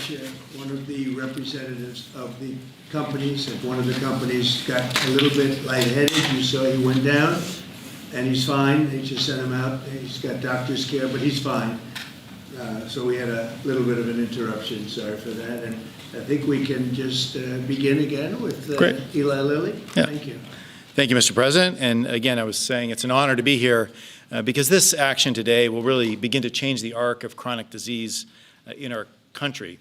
much. One of the representatives of the companies, if one of the companies got a little bit lightheaded, you saw he went down, and he's fine. They just sent him out. He's got doctor's care, but he's fine. So we had a little bit of an interruption. Sorry for that. And I think we can just begin again with Eli Lilly. Yeah. Thank you. Thank you, Mr. President. And again, I was saying it's an honor to be here because this action today will really begin to change the arc of chronic disease in our country.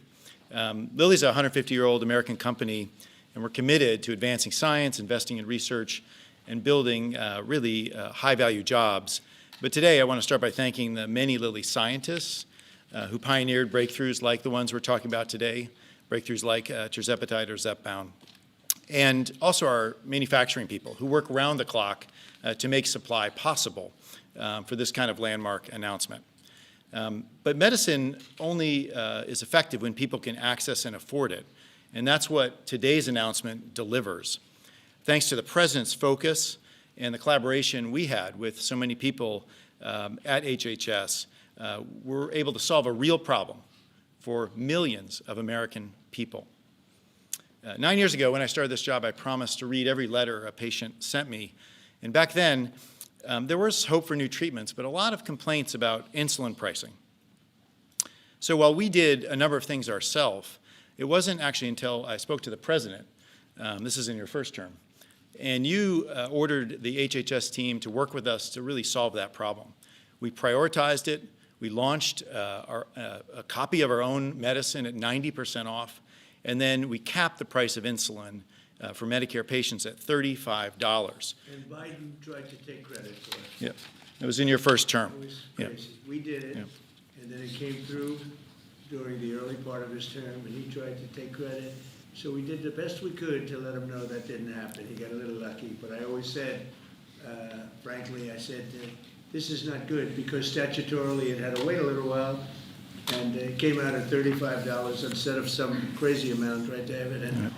Lilly's a 150-year-old American company, and we're committed to advancing science, investing in research, and building really high-value jobs. But today, I want to start by thanking the many Lilly scientists who pioneered breakthroughs like the ones we're talking about today, breakthroughs like tirzepatide or Zepbound, and also our manufacturing people who work around the clock to make supply possible for this kind of landmark announcement. But medicine only is effective when people can access and afford it, and that's what today's announcement delivers. Thanks to the President's focus and the collaboration we had with so many people at HHS, we're able to solve a real problem for millions of American people. 9 years ago, when I started this job, I promised to read every letter a patient sent me. And back then, there was hope for new treatments, but a lot of complaints about insulin pricing. So while we did a number of things ourselves, it wasn't actually until I spoke to the President, this is in your first term, and you ordered the HHS team to work with us to really solve that problem. We prioritized it. We launched a copy of our own medicine at 90% off, and then we capped the price of insulin for Medicare patients at $35. And Biden tried to take credit for it. Yeah, it was in your first term. It was crazy. We did it, and then it came through during the early part of his term, and he tried to take credit. So we did the best we could to let him know that didn't happen. He got a little lucky, but I always said, frankly, I said, this is not good because statutorily it had to wait a little while, and it came out at $35 instead of some crazy amount, right, David? And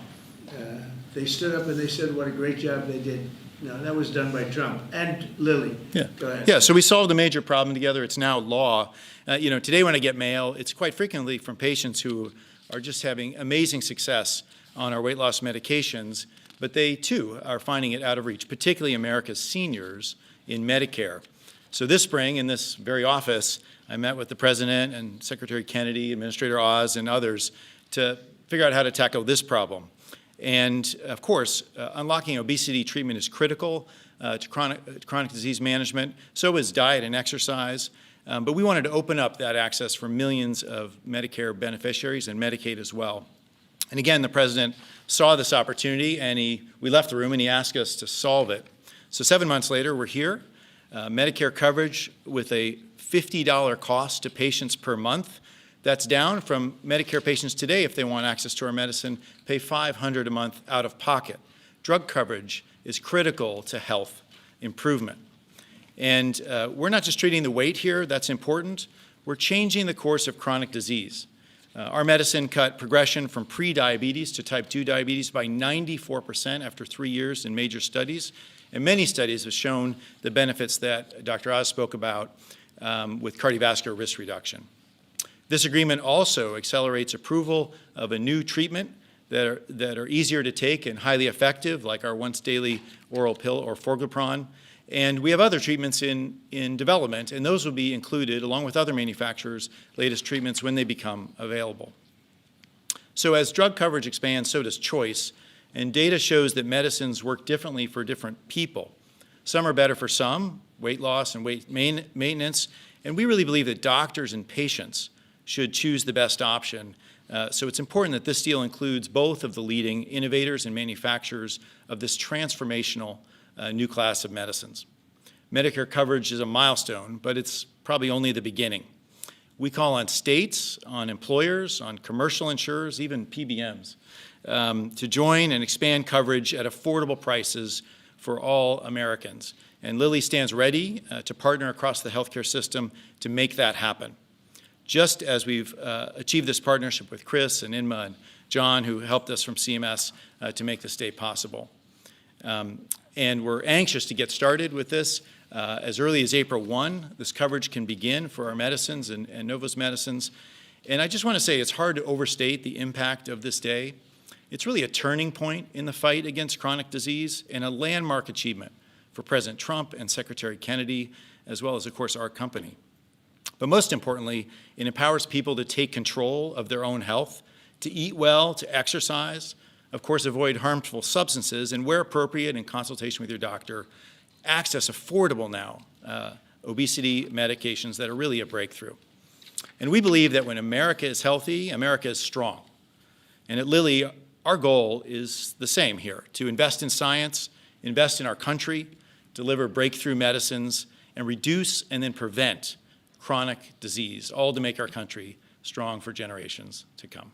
they stood up and they said what a great job they did. No, that was done by Trump and Lilly. Yeah. Go ahead. Yeah, so we solved a major problem together. It's now law. Today when I get mail, it's quite frequently from patients who are just having amazing success on our weight loss medications, but they too are finding it out of reach, particularly America's seniors in Medicare. So this spring, in this very office, I met with the President and Secretary Kennedy, Administrator Oz, and others to figure out how to tackle this problem. And of course, unlocking obesity treatment is critical to chronic disease management. So is diet and exercise. But we wanted to open up that access for millions of Medicare beneficiaries and Medicaid as well. And again, the President saw this opportunity, and we left the room, and he asked us to solve it. So 7 months later, we're here. Medicare coverage with a $50 cost to patients per month. That's down from Medicare patients today, if they want access to our medicine, pay $500 a month out of pocket. Drug coverage is critical to health improvement. And we're not just treating the weight here, that's important. We're changing the course of chronic disease. Our medicine cut progression from pre-diabetes to type 2 diabetes by 94% after 3 years in major studies. And many studies have shown the benefits that Dr. Oz spoke about with cardiovascular risk reduction. This agreement also accelerates approval of a new treatment that are easier to take and highly effective, like our once-daily oral pill or Forglipron. And we have other treatments in development, and those will be included, along with other manufacturers' latest treatments when they become available. So as drug coverage expands, so does choice. And data shows that medicines work differently for different people. Some are better for some, weight loss and weight maintenance, and we really believe that doctors and patients should choose the best option. So it's important that this deal includes both of the leading innovators and manufacturers of this transformational new class of medicines. Medicare coverage is a milestone, but it's probably only the beginning. We call on states, on employers, on commercial insurers, even PBMs, to join and expand coverage at affordable prices for all Americans. And Lilly stands ready to partner across the healthcare system to make that happen. Just as we've achieved this partnership with Chris and Inma and John, who helped us from CMS to make this day possible. And we're anxious to get started with this. As early as April 1, this coverage can begin for our medicines and Novo's medicines. And I just want to say it's hard to overstate the impact of this day. It's really a turning point in the fight against chronic disease and a landmark achievement for President Trump and Secretary Kennedy, as well as, of course, our company. But most importantly, it empowers people to take control of their own health, to eat well, to exercise, of course, avoid harmful substances, and where appropriate, in consultation with your doctor, access affordable now obesity medications that are really a breakthrough. And we believe that when America is healthy, America is strong. And at Lilly, our goal is the same here, to invest in science, invest in our country, deliver breakthrough medicines, and reduce and then prevent chronic disease, all to make our country strong for generations to come.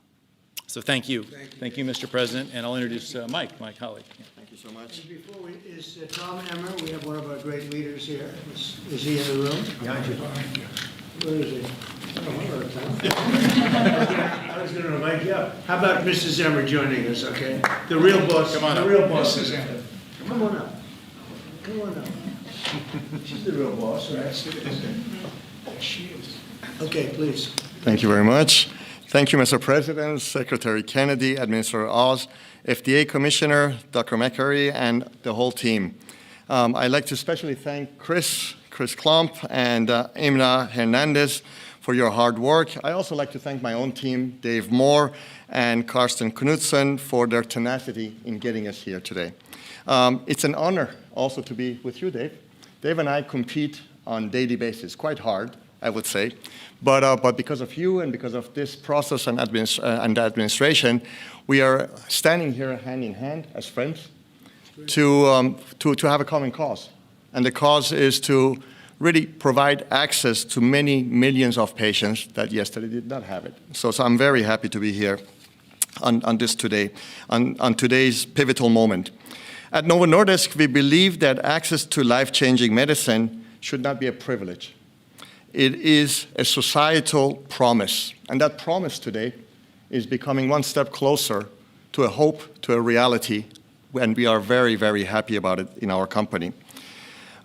So thank you. Thank you, Mr. President. And I'll introduce Mike, my colleague. Thank you so much. And before we, is Tom Emmer, we have one of our great leaders here. Is he in the room? Behind you. Where is he? Oh, hello, Tom. I was going to invite you up. How about Mrs. Emmer joining us, okay? The real boss. Come on the up. real boss. Mrs. Emmer. Come on up. Come on up. She's the real boss, right? She is. Okay, please. Thank you very much. Thank you, Mr. President, Secretary Kennedy, Administrator Oz, FDA Commissioner, Dr. McCurry, and the whole team. I'd like to especially thank Chris Klump and Imna Hernandez for your hard work. I also like to thank my own team, Dave Moore and Karsten Knudsen, for their tenacity in getting us here today. It's an honor also to be with you, Dave. Dave and I compete on a daily basis, quite hard, I would say. But because of you and because of this process and the administration, we are standing here hand in hand as friends to have a common cause. And the cause is to really provide access to many millions of patients that yesterday did not have it. So I'm very happy to be here on this today, on today's pivotal moment. At Novo Nordisk, we believe that access to life-changing medicine should not be a privilege. It is a societal promise, and that promise today is becoming one step closer to a hope, to a reality, and we are very, very happy about it in our company.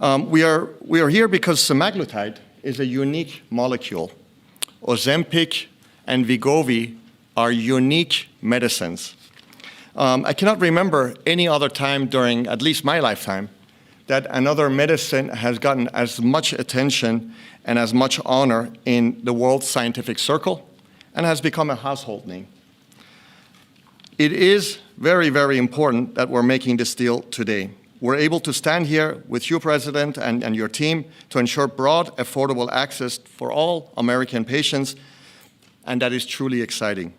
We are here because semaglutide is a unique molecule. Ozempic and Wegovy are unique medicines. I cannot remember any other time during at least my lifetime that another medicine has gotten as much attention and as much honor in the world scientific circle and has become a household name. It is very, very important that we're making this deal today. We're able to stand here with you, President, and your team to ensure broad, affordable access for all American patients, and that is truly exciting.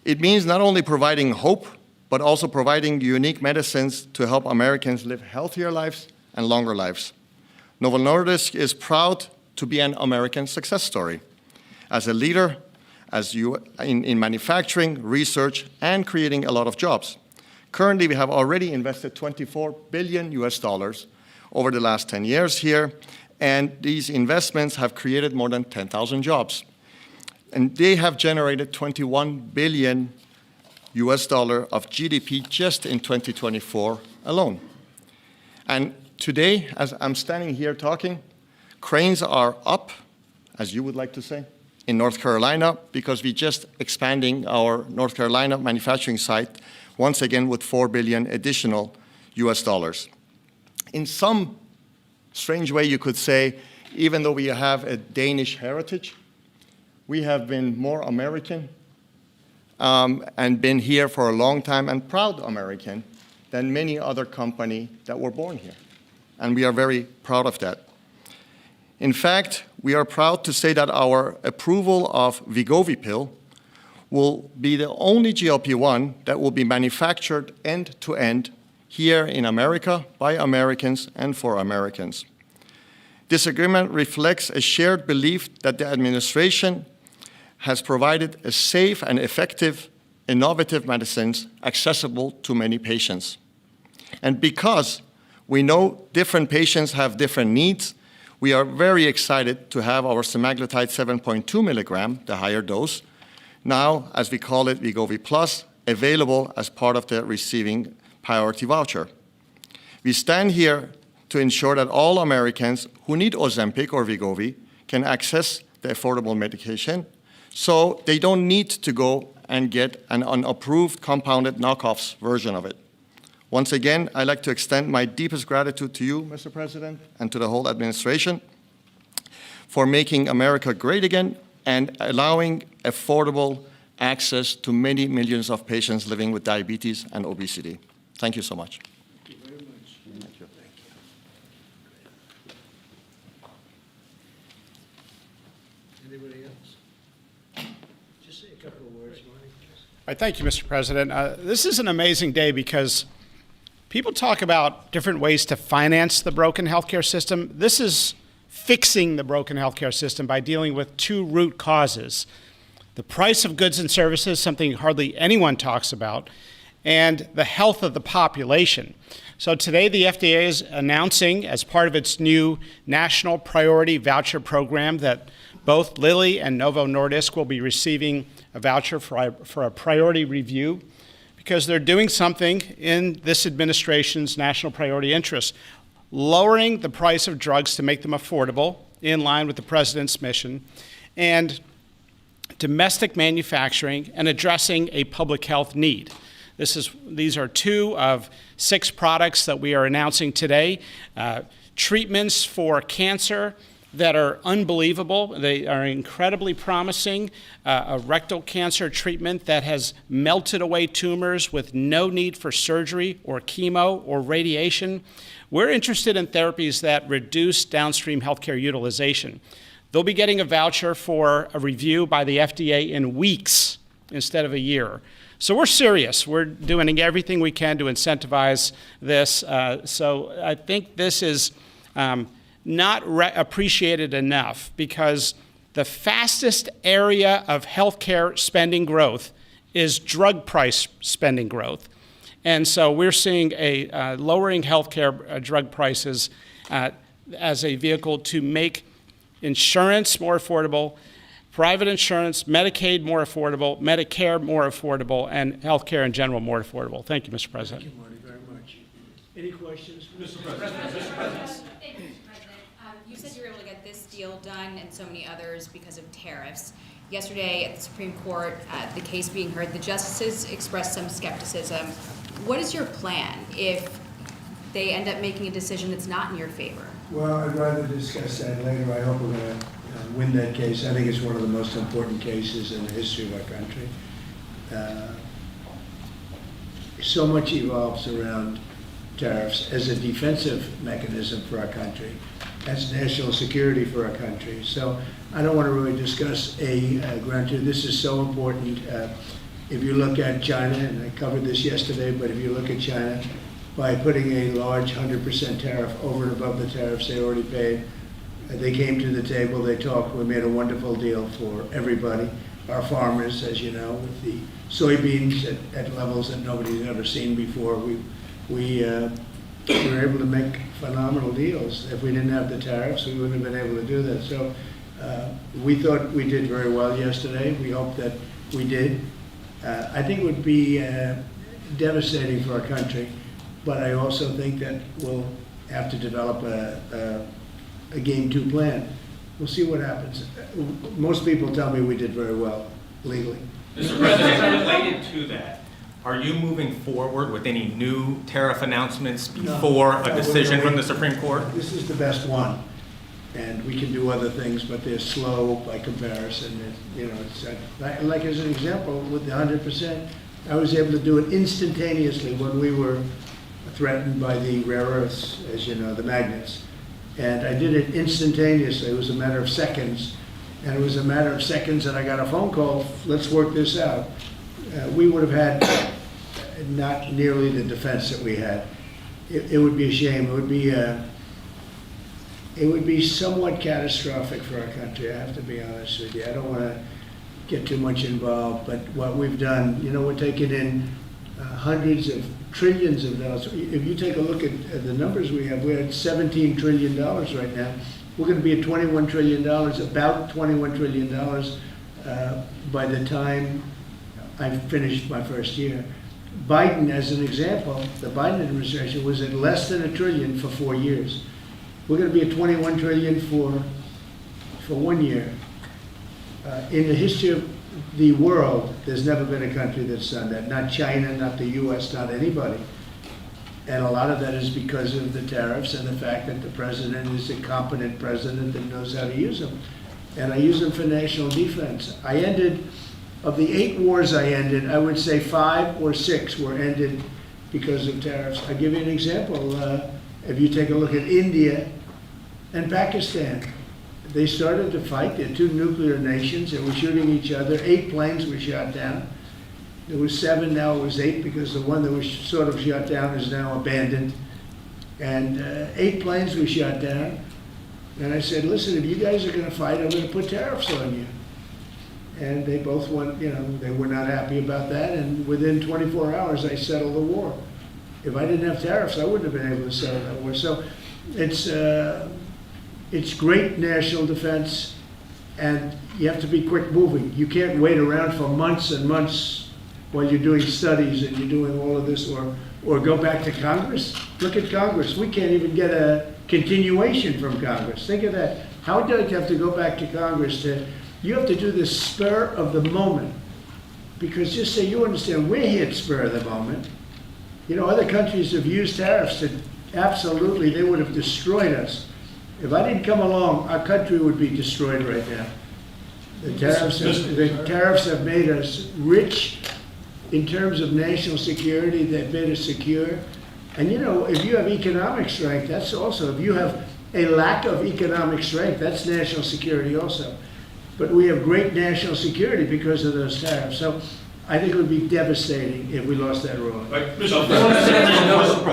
It means not only providing hope, but also providing unique medicines to help Americans live healthier lives and longer lives. Novo Nordisk is proud to be an American success story. As a leader, in manufacturing, research, and creating a lot of jobs. Currently, we have already invested $24 billion over the last 10 years here, and these investments have created more than 10,000 jobs. And they have generated $21 billion of GDP just in 2024 alone. And today, as I'm standing here talking, cranes are up, as you would like to say, in North Carolina, because we're just expanding our North Carolina manufacturing site once again with $4 billion additional US. In some strange way, you could say, even though we have a Danish heritage, we have been more American and been here for a long time and proud American than many other companies that were born here. And we are very proud of that. In fact, we are proud to say that our approval of Wegovy pill will be the only GLP-1 that will be manufactured end-to-end here in America by Americans and for Americans. This agreement reflects a shared belief that the administration has provided a safe and effective, innovative medicines accessible to many patients. And because we know different patients have different needs, we are very excited to have our semaglutide 7.2 milligram, the higher dose, now, as we call it, Wegovy Plus, available as part of the receiving priority voucher. We stand here to ensure that all Americans who need Ozempic or Wegovy can access the affordable medication so they don't need to go and get an unapproved compounded knockoffs version of it. Once again, I'd like to extend my deepest gratitude to you, Mr. President, and to the whole administration for making America great again and allowing affordable access to many millions of patients living with diabetes and obesity. Thank you so much. Thank you very much. Thank you. Anybody else? Just say a couple of words, Marty. All right, thank you, Mr. President. This is an amazing day because people talk about different ways to finance the broken healthcare system. This is fixing the broken healthcare system by dealing with two root causes: the price of goods and services, something hardly anyone talks about, and the health of the population. So today the FDA is announcing, as part of its new National Priority Voucher Program, that both Lilly and Novo Nordisk will be receiving a voucher for a priority review because they're doing something in this administration's national priority interest, lowering the price of drugs to make them affordable, in line with the president's mission, and domestic manufacturing and addressing a public health need. These are 2 of 6 products that we are announcing today. Treatments for cancer that are unbelievable. They are incredibly promising. A rectal cancer treatment that has melted away tumors with no need for surgery or chemo or radiation. We're interested in therapies that reduce downstream healthcare utilization. They'll be getting a voucher for a review by the FDA in weeks instead of a year. So we're serious. We're doing everything we can to incentivize this. So I think this is not appreciated enough because the fastest area of healthcare spending growth is drug price spending growth. And so we're seeing a lowering healthcare drug prices as a vehicle to make insurance more affordable, private insurance, Medicaid more affordable, Medicare more affordable, and healthcare in general more affordable. Thank you, Mr. President. Thank you, Marty, very much. Any questions? Mr. President. Thank you, Mr. President. You said you were able to get this deal done and so many others because of tariffs. Yesterday at the Supreme Court, the case being heard, the justices expressed some skepticism. What is your plan if they end up making a decision that's not in your favor? Well, I'd rather discuss that later. I hope we're going to win that case. I think it's one of the most important cases in the history of our country. So much evolves around tariffs as a defensive mechanism for our country, as national security for our country. So I don't want to really discuss a ground two. This is so important. If you look at China, and I covered this yesterday, but if you look at China, by putting a large 100% tariff over and above the tariffs they already paid, they came to the table, they talked, we made a wonderful deal for everybody. Our farmers, as you know, with the soybeans at levels that nobody's ever seen before, we were able to make phenomenal deals. If we didn't have the tariffs, we wouldn't have been able to do that. So we thought we did very well yesterday. We hope that we did. I think it would be devastating for our country, but I also think that we'll have to develop a game 2 plan. We'll see what happens. Most people tell me we did very well legally. Mr. President, related to that, are you moving forward with any new tariff announcements before a decision from the Supreme Court? This is the best one, and we can do other things, but they're slow by comparison. It's like as an example, with the 100%, I was able to do it instantaneously when we were threatened by the rare earths, as you know, the magnets. And I did it instantaneously. It was a matter of seconds. And it was a matter of seconds that I got a phone call, let's work this out. We would have had not nearly the defense that we had. It would be a shame. It would be somewhat catastrophic for our country, I have to be honest with you. I don't want to get too much involved, but what we've done, we're taking in hundreds of trillions of dollars. If you take a look at the numbers we're at $17 trillion right now. We're going to be at $21 trillion, about $21 trillion by the time I finished my first year. Biden, as an example, the Biden administration was at less than $1 trillion for 4 years. We're going to be at $21 trillion for 1 year. In the history of the world, there's never been a country that's done that. Not China, not the US, not anybody. And a lot of that is because of the tariffs and the fact that the president is a competent president that knows how to use them. And I use them for national defense. Of the 8 wars I ended, I would say 5 or 6 were ended because of tariffs. I'll give you an example. If you take a look at India and Pakistan, they started to fight. They're 2 nuclear nations. They were shooting each other. 8 planes were shot down. There was 7, now it was 8, because the one that was sort of shot down is now abandoned. And 8 planes were shot down. And I said, listen, if you guys are going to fight, I'm going to put tariffs on you. And they both went, they were not happy about that. And within 24 hours, I settled the war. If I didn't have tariffs, I wouldn't have been able to settle that war. So it's great national defense, and you have to be quick moving. You can't wait around for months and months while you're doing studies and you're doing all of this, or go back to Congress. Look at Congress. We can't even get a continuation from Congress. Think of that. How do you have to go back to Congress you have to do this spur of the moment? Because just so you understand, we're hit spur of the moment. Other countries have used tariffs to, absolutely, they would have destroyed us. If I didn't come along, our country would be destroyed right now. The tariffs have made us rich in terms of national security. They've made us secure. And if you have economic strength, that's also, if you have a lack of economic strength, that's national security also. But we have great national security because of those tariffs. So I think it would be devastating if we lost that ruling.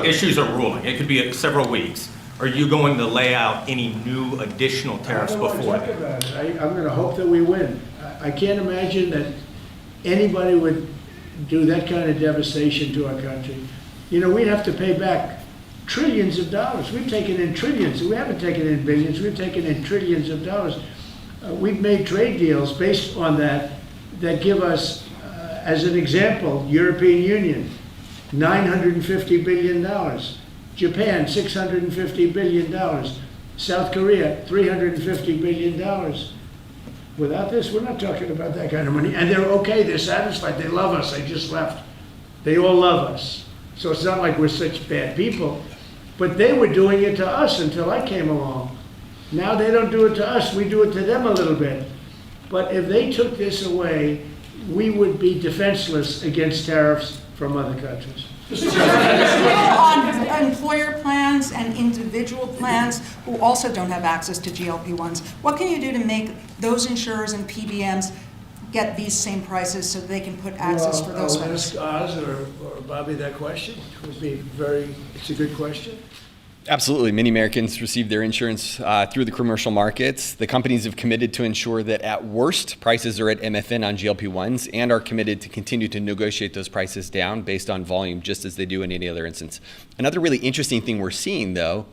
Issues are ruling. It could be several weeks. Are you going to lay out any new additional tariffs before that? I'm going to hope that we win. I can't imagine that anybody would do that kind of devastation to our country. We'd have to pay back trillions of dollars. We've taken in trillions. We haven't taken in billions. We've taken in trillions of dollars. We've made trade deals based on that give us, as an example, European Union, $950 billion. Japan, $650 billion. South Korea, $350 billion. Without this, we're not talking about that kind of money. And they're okay, they're satisfied, they love us, they just left. They all love us. So it's not like we're such bad people. But they were doing it to us until I came along. Now they don't do it to us, we do it to them a little bit. But if they took this away, we would be defenseless against tariffs from other countries. On employer plans and individual plans who also don't have access to GLP-1s, what can you do to make those insurers and PBMs get these same prices so they can put access for those I'll ones? ask Oz or Bobby that question. It's a good question. Absolutely. Many Americans receive their insurance through the commercial markets. The companies have committed to ensure that at worst, prices are at MFN on GLP-1s and are committed to continue to negotiate those prices down based on volume, just as they do in any other instance. Another really interesting thing we're seeing, though,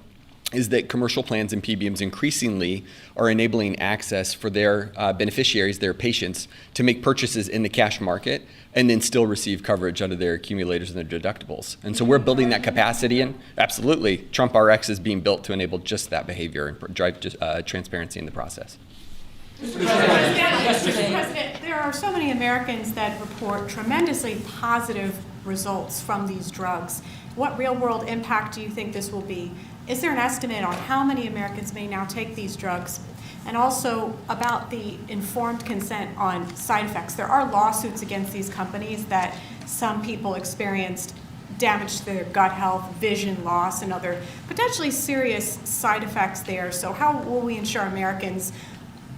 is that commercial plans and PBMs increasingly are enabling access for their beneficiaries, their patients, to make purchases in the cash market and then still receive coverage under their accumulators and their deductibles. And so we're building that capacity, and absolutely, Trump RX is being built to enable just that behavior and drive transparency in the process. Mr. President, there are so many Americans that report tremendously positive results from these drugs. What real-world impact do you think this will be? Is there an estimate on how many Americans may now take these drugs? And also about the informed consent on side effects. There are lawsuits against these companies that some people experienced damage to their gut health, vision loss, and other potentially serious side effects there. So how will we ensure Americans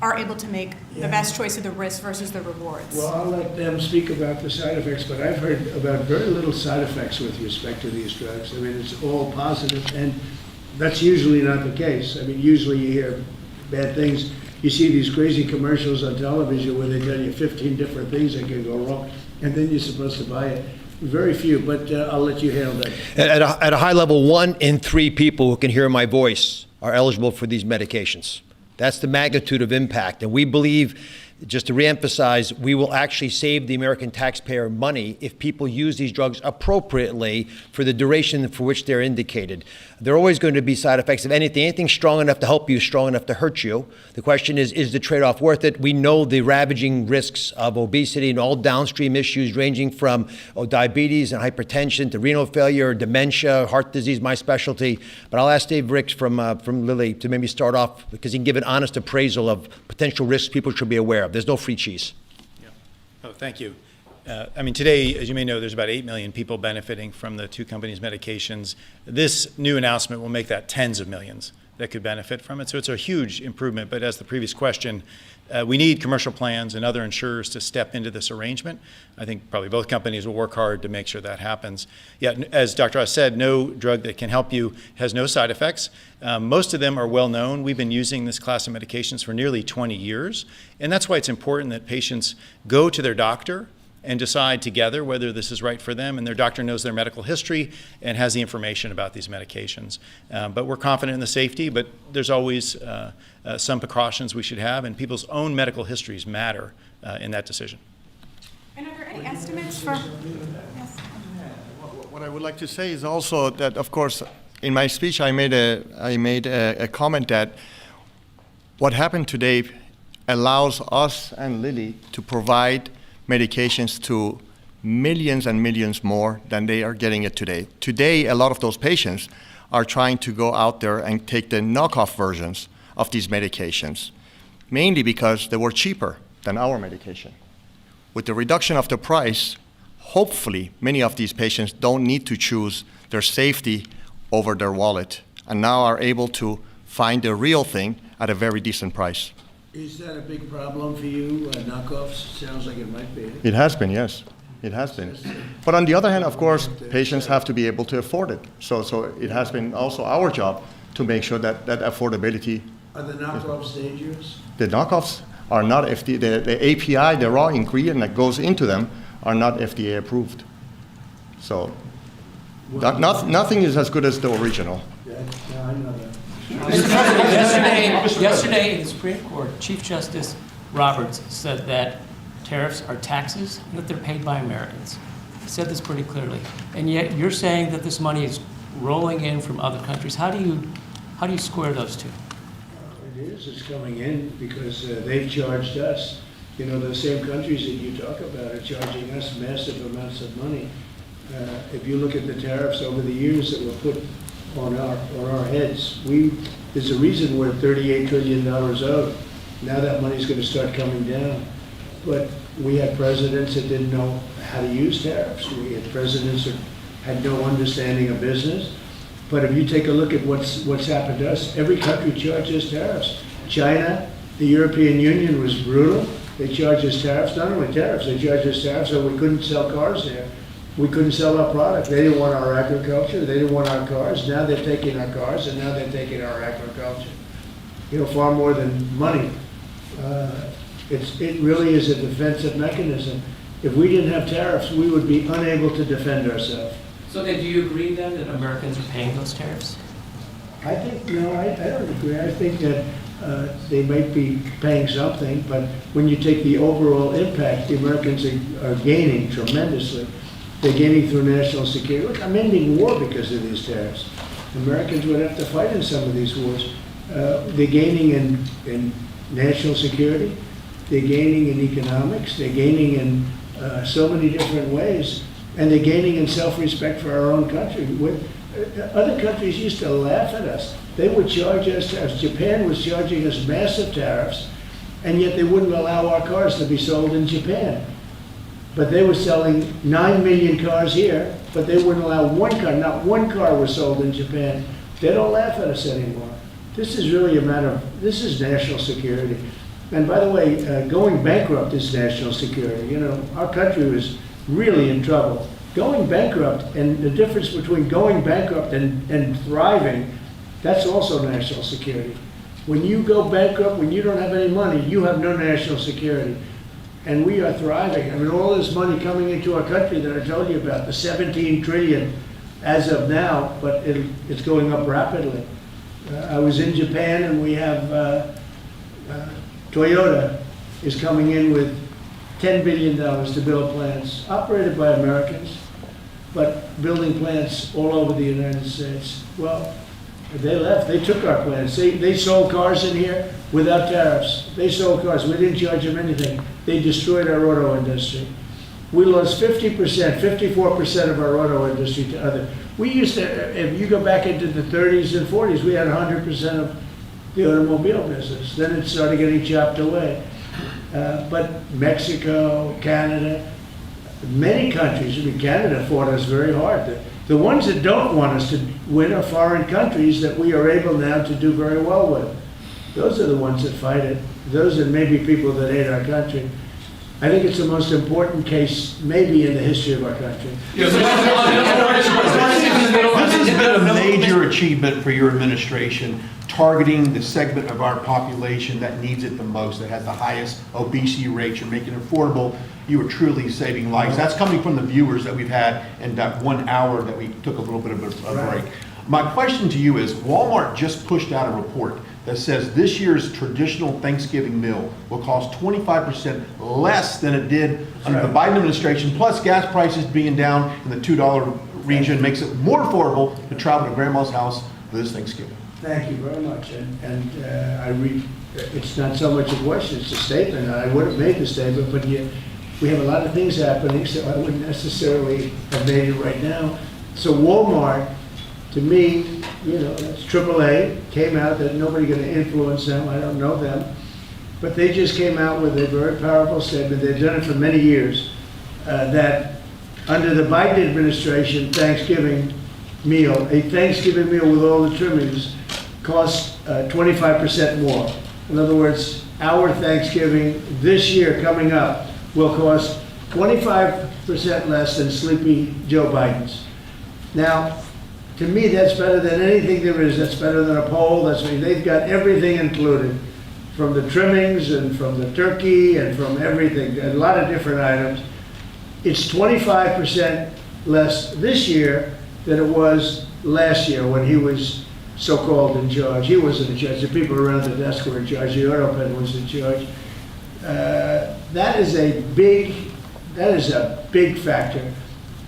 are able to make the best choice of the risk versus the rewards? Well, I'll let them speak about the side effects, but I've heard about very little side effects with respect to these drugs. I mean, it's all positive, and that's usually not the case. I mean, usually you hear bad things. You see these crazy commercials on television where they tell you 15 different things that can go wrong, and then you're supposed to buy it. Very few, but I'll let you handle that. At a high level, 1 in 3 people who can hear my voice are eligible for these medications. That's the magnitude of impact, and we believe just to reemphasize, we will actually save the American taxpayer money if people use these drugs appropriately for the duration for which they're indicated. There are always going to be side effects of anything. Anything strong enough to help you is strong enough to hurt you. The question is the trade-off worth it? We know the ravaging risks of obesity and all downstream issues ranging from diabetes and hypertension to renal failure, dementia, heart disease, my specialty. But I'll ask Dave Ricks from Lilly to maybe start off because he can give an honest appraisal of potential risks people should be aware of. There's no free cheese. Yeah. Oh, thank you. I mean, today, as you may know, there's about 8 million people benefiting from the two companies' medications. This new announcement will make that tens of millions that could benefit from it. So it's a huge improvement. But as the previous question, we need commercial plans and other insurers to step into this arrangement. I think probably both companies will work hard to make sure that happens. Yeah, as Dr. Oz said, no drug that can help you has no side effects. Most of them are well known. We've been using this class of medications for nearly 20 years. And that's why it's important that patients go to their doctor and decide together whether this is right for them, and their doctor knows their medical history and has the information about these medications. But we're confident in the safety, but there's always some precautions we should have, and people's own medical histories matter in that decision. And are there any estimates for? Yes. What I would like to say is also that, of course, in my speech I made a comment that what happened today allows us and Lilly to provide medications to millions and millions more than they are getting it today. Today, a lot of those patients are trying to go out there and take the knockoff versions of these medications, mainly because they were cheaper than our medication. With the reduction of the price, hopefully many of these patients don't need to choose their safety over their wallet and now are able to find the real thing at a very decent price. Is that a big problem for you, knockoffs? Sounds like it might be. It has been, yes. It has been. But on the other hand, of course, patients have to be able to afford it. So it has been also our job to make sure that affordability. Are the knockoffs dangerous? The knockoffs are not FDA, the API, the raw ingredient that goes into them, are not FDA approved. So nothing is as good as the original. Yeah, I know that. Yesterday in the Supreme Court, Chief Justice Roberts said that tariffs are taxes and that they're paid by Americans. He said this pretty clearly. And yet you're saying that this money is rolling in from other countries. How do you square those two? It is. It's coming in because they've charged us. You know, the same countries that you talk about are charging us massive amounts of money. If you look at the tariffs over the years that were put on our heads, there's a reason we're $38 trillion owed. Now that money's going to start coming down. But we had presidents that didn't know how to use tariffs. We had presidents that had no understanding of business. But if you take a look at what's happened to us, every country charges tariffs. China, the European Union was brutal. They charged us tariffs, not only tariffs, they charged us tariffs so we couldn't sell cars there. We couldn't sell our product. They didn't want our agriculture. They didn't want our cars. Now they're taking our cars, and now they're taking our agriculture. You know, far more than money. It really is a defensive mechanism. If we didn't have tariffs, we would be unable to defend ourselves. So then do you agree then that Americans are paying those tariffs? I think, no, I don't agree. I think that they might be paying something, but when you take the overall impact, the Americans are gaining tremendously. They're gaining through national security. Look, I'm ending war because of these tariffs. Americans would have to fight in some of these wars. They're gaining in national security. They're gaining in economics. They're gaining in so many different ways. And they're gaining in self-respect for our own country. Other countries used to laugh at us. They would charge us tariffs. Japan was charging us massive tariffs, and yet they wouldn't allow our cars to be sold in Japan. But they were selling 9 million cars here, but they wouldn't allow one car. Not one car was sold in Japan. They don't laugh at us anymore. This is really a matter of, this is national security. And by the way, going bankrupt is national security. You know, our country was really in trouble. Going bankrupt, and the difference between going bankrupt and thriving, that's also national security. When you go bankrupt, when you don't have any money, you have no national security. And we are thriving. I mean, all this money coming into our country that I told you about, the 17 trillion as of now, but it's going up rapidly. I was in Japan, and we have Toyota is coming in with $10 billion to build plants operated by Americans, but building plants all over the United States. Well, they left. They took our plants. They sold cars in here without tariffs. They sold cars. We didn't charge them anything. They destroyed our auto industry. We lost 50%, 54% of our auto industry to other. We used to, if you go back into the 30s and 40s, we had 100% of the automobile business. Then it started getting chopped away. But Mexico, Canada, many countries, I mean, Canada fought us very hard. The ones that don't want us to win are foreign countries that we are able now to do very well with. Those are the ones that fight it. Those are maybe people that hate our country. I think it's the most important case maybe in the history of our country. This has been a major achievement for your administration, targeting the segment of our population that needs it the most, that has the highest obesity rates. You're making it affordable. You are truly saving lives. That's coming from the viewers that we've had in that 1 hour that we took a little bit of a break. My question to you is, Walmart just pushed out a report that says this year's traditional Thanksgiving meal will cost 25% less than it did under the Biden administration, plus gas prices being down in the $2 region makes it more affordable to travel to grandma's house for this Thanksgiving. Thank you very much. It's not so much a question, it's a statement. I would have made the statement, but we have a lot of things happening, so I wouldn't necessarily have made it right now. So Walmart, to me, you know, that's AAA, came out that nobody going to influence them. I don't know them. But they just came out with a very powerful statement. They've done it for many years, that under the Biden administration, Thanksgiving meal, a Thanksgiving meal with all the trimmings costs 25% more. In other words, our Thanksgiving this year coming up will cost 25% less than Sleepy Joe Biden's. Now, to me, that's better than anything there is. That's better than a poll. They've got everything included, from the trimmings and from the turkey and from everything, a lot of different items. It's 25% less this year than it was last year when he was so-called in charge. He wasn't in charge. The people around the desk were in charge. The auto pen was in charge. That is a big factor.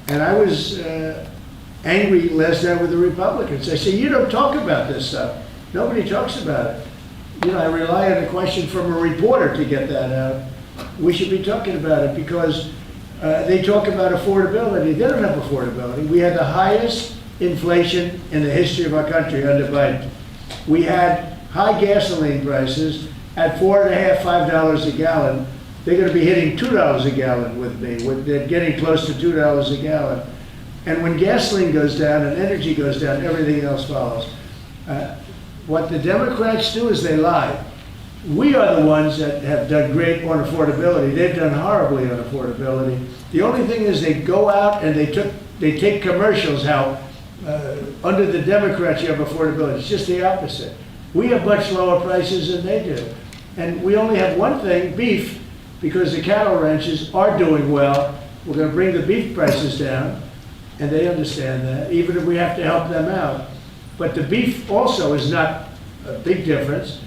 And I was angry last night with the Republicans. I said, you don't talk about this stuff. Nobody talks about it. You know, I rely on a question from a reporter to get that out. We should be talking about it because they talk about affordability. They don't have affordability. We had the highest inflation in the history of our country under Biden. We had high gasoline prices at $4.50, $5 a gallon. They're going to be hitting $2 a gallon with me. They're getting close to $2 a gallon. And when gasoline goes down and energy goes down, everything else follows. What the Democrats do is they lie. We are the ones that have done great on affordability. They've done horribly on affordability. The only thing is they go out and they take commercials how under the Democrats you have affordability. It's just the opposite. We have much lower prices than they do. And we only have one thing, beef, because the cattle ranches are doing well. We're going to bring the beef prices down. And they understand that, even if we have to help them out. But the beef also is not a big difference,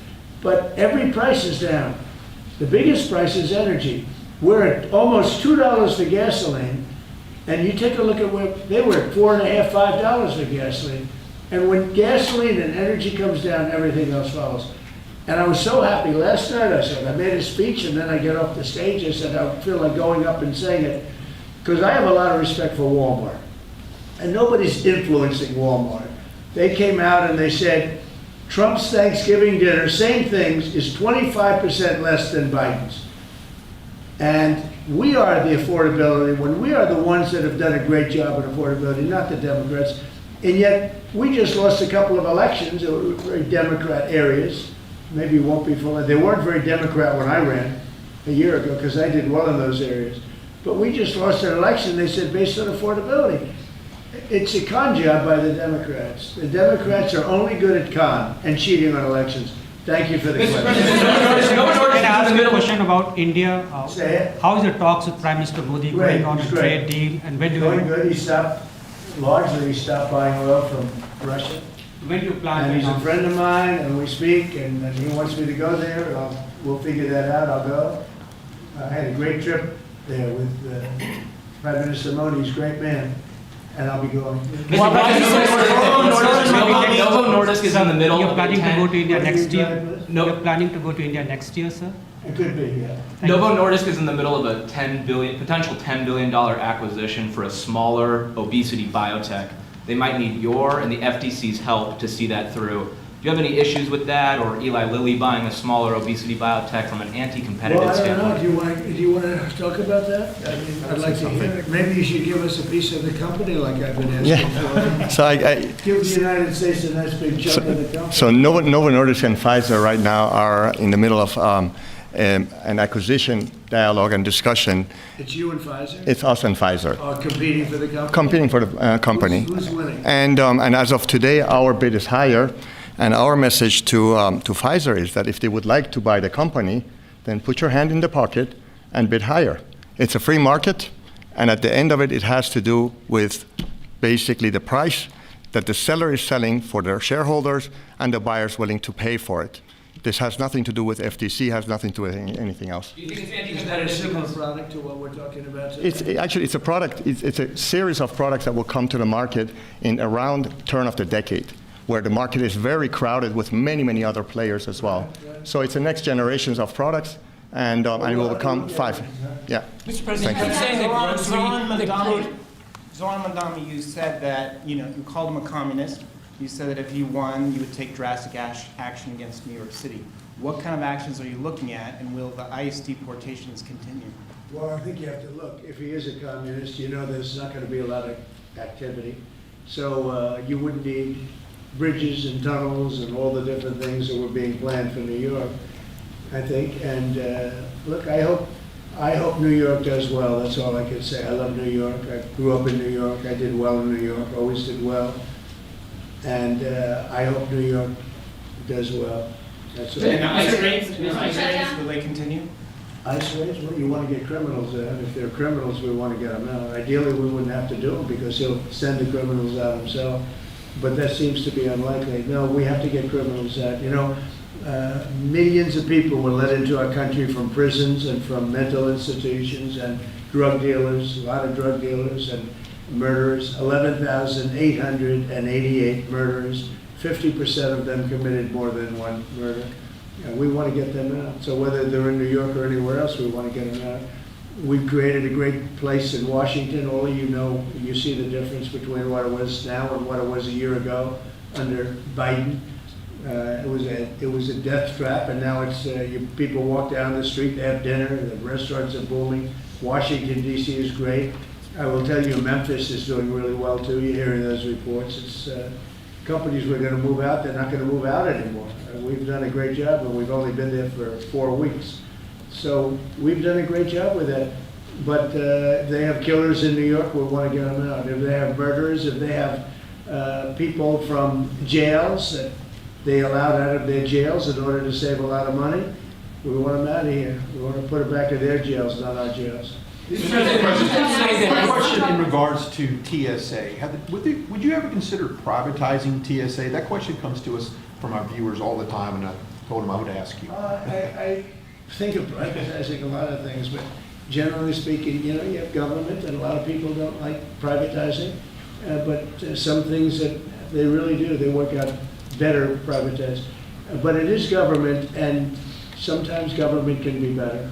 but every price is down. The biggest price is energy. We're at almost $2 for gasoline, and you take a look at where they were at $4.50, $5 for gasoline. And when gasoline and energy comes down, everything else follows. And I was so happy. Last night I made a speech, and then I get off the stage. I said, I feel like going up and saying it, because I have a lot of respect for Walmart. And nobody's influencing Walmart. They came out and they said, Trump's Thanksgiving dinner, same things, is 25% less than Biden's. And we are the affordability, when we are the ones that have done a great job at affordability, not the Democrats. And yet, we just lost a couple of elections that were very Democrat areas. Maybe won't be full. They weren't very Democrat when I ran a year ago, because I did well in those areas. But we just lost an election, they said, based on affordability. It's a con job by the Democrats. The Democrats are only good at con and cheating on elections. Thank you for the question. Can I ask you a question about India? Say it. How is the talks with Prime Minister Modi going on a trade deal? And when do Going good. He stopped buying oil from Russia. When do you plan? And he's a friend of mine, and we speak, and he wants me to go there. We'll figure that out. I'll go. I had a great trip there with Prime Minister Modi, he's a great man, and I'll be going. Novo Nordisk is in the middle You're of planning to go to India What are you next year? driving with? No. You're planning to go to India next year, sir? It could be, yeah. Novo Nordisk is in the middle of a potential $10 billion acquisition for a smaller obesity biotech. They might need your and the FTC's help to see that through. Do you have any issues with that, or Eli Lilly buying a smaller obesity biotech from an anti-competitive Well, I don't know, standpoint? do you want to talk about that? I mean, I'd like to hear it. Maybe you should give us a piece of the company like I've been asking for. So Give the United States a nice big chunk of the company. So Novo Nordisk and Pfizer right now are in the middle of an acquisition dialogue and discussion. It's you and Pfizer? It's us and Pfizer Are competing for the company? competing for the company. Who's winning? And as of today, our bid is higher. And our message to Pfizer is that if they would like to buy the company, then put your hand in the pocket and bid higher. It's a free market, and at the end of it, it has to do with basically the price that the seller is selling for their shareholders and the buyers willing to pay for it. This has nothing to do with FTC, has nothing to do with anything else. Do you think it's Is that a anti-competitive similar because product to what we're talking about today? It's a product, it's a series of products that will come to the market in around turn of the decade, where the market is very crowded with many, many other players as well. So it's the next generations of products, and it will become 5. Yeah. Mr. President, Thank you. you're saying that Zoran Mandami, you said that, you called him a communist. You said that if you won, you would take drastic action against New York City. What kind of actions are you looking at, and will the ICE deportations continue? Well, I think you have to look. If he is a communist, you know there's not going to be a lot of activity. So you wouldn't need bridges and tunnels and all the different things that were being planned for New York, I think. And look, I hope New York does well. That's all I can say. I love New York. I grew up in New York. I did well in New York, always did well. And I hope New York does well. That's all. And ICE raids, will they continue? ICE raids? Well, you want to get criminals out. If they're criminals, we want to get them out. Ideally, we wouldn't have to do them because he'll send the criminals out himself. But that seems to be unlikely. No, we have to get criminals out. Millions of people were let into our country from prisons and from mental institutions and drug dealers, a lot of drug dealers and murderers, 11,888 murderers. 50% of them committed more than one murder. And we want to get them out. So whether they're in New York or anywhere else, we want to get them out. We've created a great place in Washington. All of you know, you see the difference between what it was now and what it was a year ago under Biden. It was a death trap, and now it's people walk down the street, they have dinner, the restaurants are booming. Washington, D.C. is great. I will tell you, Memphis is doing really well too. You're hearing those reports. It's companies were going to move out, they're not going to move out anymore. We've done a great job, and we've only been there for 4 weeks. So we've done a great job with that. But they have killers in New York, we want to get them out. If they have murderers, if they have people from jails that they allowed out of their jails in order to save a lot of money, we want them out of here. We want to put them back to their jails, not our jails. Mr. President, my question in regards to TSA. Would you ever consider privatizing TSA? That question comes to us from our viewers all the time, and I told them I would ask you. I think of privatizing a lot of things, but generally speaking, you have government, and a lot of people don't like privatizing, but some things that they really do, they work out better privatized. But it is government, and sometimes government can be better.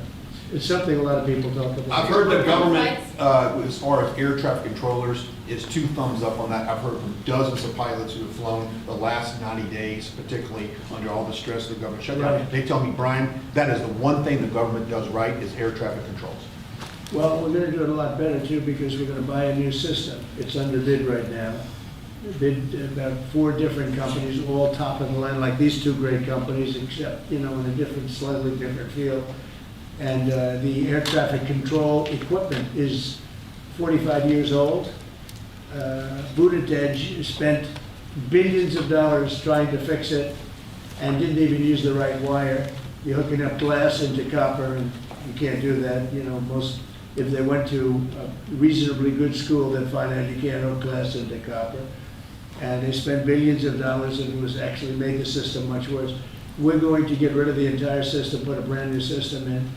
It's something a lot of people talk about. I've heard the government, as far as air traffic controllers, is 2 thumbs up on that. I've heard from dozens of pilots who have flown the last 90 days, particularly under all the stress of the government shutdown. Right. They tell me, Brian, that is the one thing the government does right is air traffic controls. Well, we're going to do it a lot better too, because we're going to buy a new system. It's under bid right now. Bid about 4 different companies, all top of the line, like these 2 great companies, except, in a slightly different field. And the air traffic control equipment is 45 years old. Buttigieg spent billions of dollars trying to fix it and didn't even use the right wire. You're hooking up glass into copper, and you can't do that. If they went to a reasonably good school, they'd find out you can't hook glass into copper. And they spent billions of dollars, and it was actually made the system much worse. We're going to get rid of the entire system, put a brand new system in,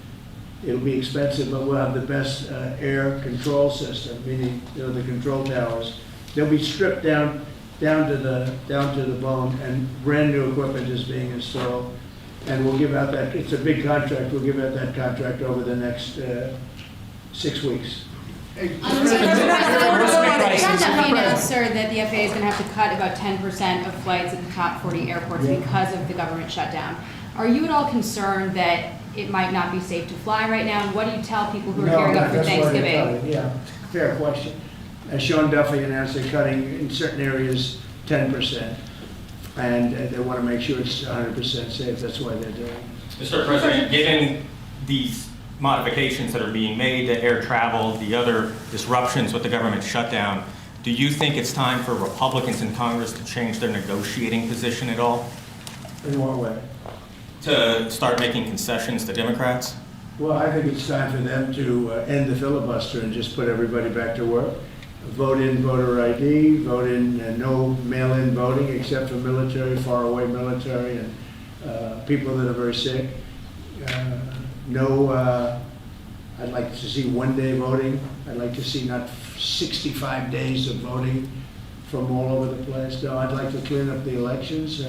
It'll be expensive, but we'll have the best air control system, meaning, the control towers. They'll be stripped down to the bone, and brand new equipment is being installed. And we'll give out that, it's a big contract, we'll give out that contract over the next 6 weeks. John Duffy announced, sir, that the FAA is going to have to cut about 10% of flights at the top 40 airports because of the government shutdown. Are you at all concerned that it might not be safe to fly right now? And what do you tell people who are gearing up for Thanksgiving? Yeah, fair question. As Sean Duffy announced, they're cutting in certain areas 10%. And they want to make sure it's 100% safe. That's why they're doing it. Mr. President, given these modifications that are being made to air travel, the other disruptions with the government shutdown, do you think it's time for Republicans in Congress to change their negotiating position at all? In what way? To start making concessions to Democrats? Well, I think it's time for them to end the filibuster and just put everybody back to work. Vote in voter ID, vote in no mail-in voting except for military, faraway military, and people that are very sick. I'd like to see one-day voting. I'd like to see not 65 days of voting from all over the place. No, I'd like to clean up the elections.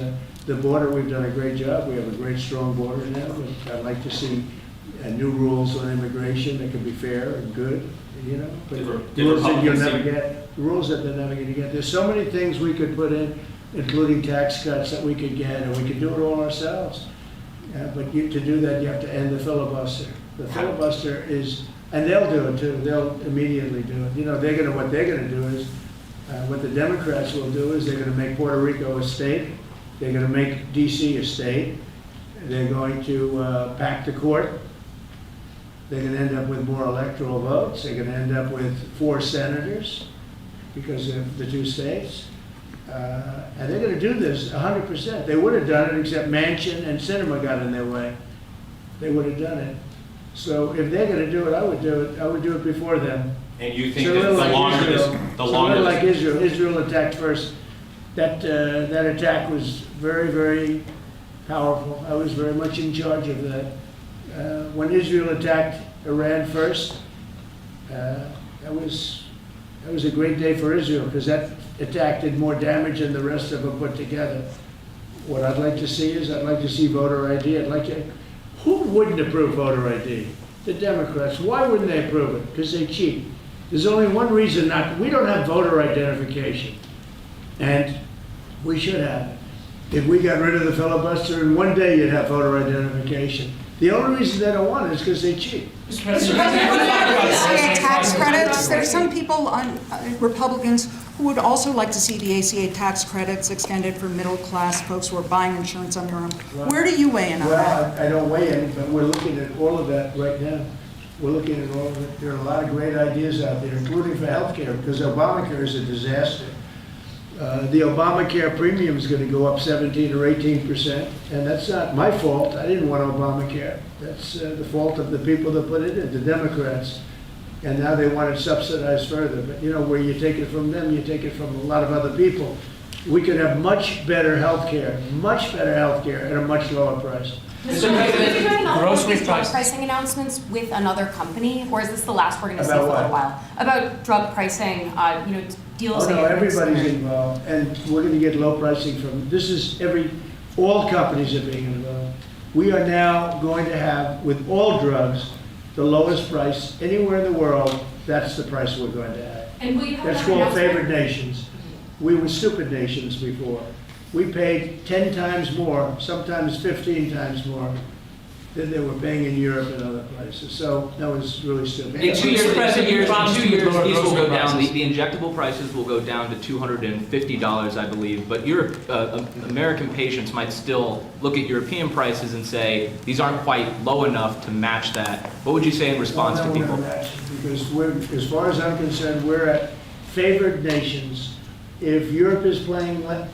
The border, we've done a great job. We have a great, strong border now. But I'd like to see new rules on immigration that can be fair and good, But rules that you'll never get, rules that they're never going to get. There's so many things we could put in, including tax cuts that we could get, and we could do it all ourselves. But to do that, you have to end the filibuster. The filibuster is, and they'll do it too. They'll immediately do it. What they're going to do is, what the Democrats will do is they're going to make Puerto Rico a state. They're going to make D.C. a state. They're going to pack the court. They're going to end up with more electoral votes. They're going to end up with 4 senators because of the 2 states. And they're going to do this 100%. They would have done it except Manchin and Sinema got in their way. They would have done it. So if they're going to do it, I would do it. I would do it before them. And you think that the longer this... It's a little like Israel. Israel attacked first. That attack was very, very powerful. I was very much in charge of that. When Israel attacked Iran first, that was a great day for Israel because that attack did more damage than the rest of them put together. What I'd like to see is I'd like to see voter ID. Who wouldn't approve voter ID? The Democrats. Why wouldn't they approve it? Because they cheat. There's only one reason not. We don't have voter identification, and we should have it. If we got rid of the filibuster, in one day you'd have voter identification. The only reason they don't want it is because they cheat. Mr. President, tax credits. There are some people, Republicans, who would also like to see the ACA tax credits extended for middle-class folks who are buying insurance on their own. Where do you weigh in on that? Well, I don't weigh in, but we're looking at all of that right now. We're looking at all of it. There are a lot of great ideas out there, including for health care, because Obamacare is a disaster. The Obamacare premium is going to go up 17 or 18%, and that's not my fault. I didn't want Obamacare. That's the fault of the people that put it in, the Democrats. And now they want it subsidized further. But where you take it from them, you take it from a lot of other people. We could have much better health care at a much lower price. Mr. President, are you doing all of these drug pricing announcements with another company, or is this the last we're going to see for a little while? About drug pricing, deals. Oh no, everybody's involved, and we're going to get low pricing from. All companies are being involved. We are now going to have, with all drugs, the lowest price anywhere in the world. That's the price we're going to have. And will you have That's called favored nations. We were stupid nations before. We paid 10 times more, sometimes 15 times more than they were paying in Europe and other places. So that was really stupid. In 2 years, these will go down. The injectable prices will go down to $250, I believe. But American patients might still look at European prices and say these aren't quite low enough to match that. What would you say in response to people? Because as far as I'm concerned, we're at favored nations. If Europe is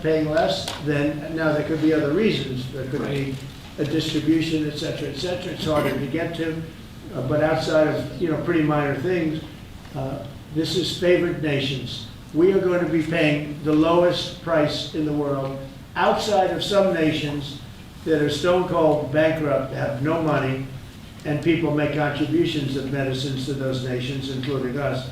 paying less, then now there could be other reasons. There could be a distribution, et cetera, et cetera. It's harder to get to, but outside of pretty minor things, this is favored nations. We are going to be paying the lowest price in the world, outside of some nations that are stone cold bankrupt, have no money, and people make contributions of medicines to those nations, including us.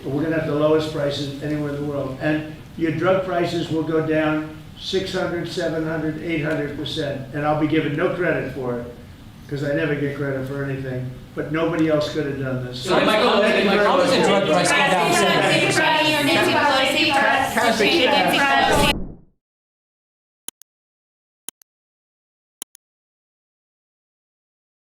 We're gonna have the lowest prices anywhere in the world. And your drug prices will go down 600, 700, 800%. And I'll be given no credit for it, because I never get credit for anything. But nobody else could have done this. So how does the drug price go down? Nancy Pelosi for changing Nancy Pelosi